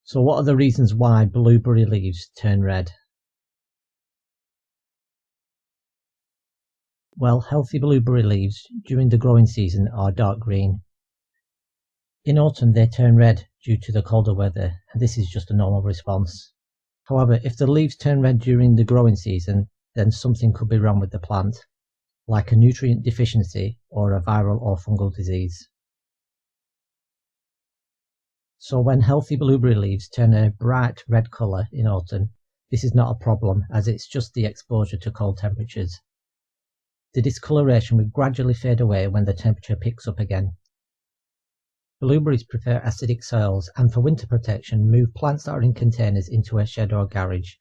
So what are the reasons why blueberry leaves turn red? Well, healthy blueberry leaves during the growing season are dark green. In autumn they turn red due to the colder weather, and this is just a normal response. However, if the leaves turn red during the growing season, then something could be wrong with the plant, like a nutrient deficiency or a viral or fungal disease. So when healthy blueberry leaves turn a bright red colour in autumn, this is not a problem, as it's just the exposure to cold temperatures. The discoloration will gradually fade away when the temperature picks up again. Blueberries prefer acidic soils, and for winter protection move plants that are in containers into a shed or garage.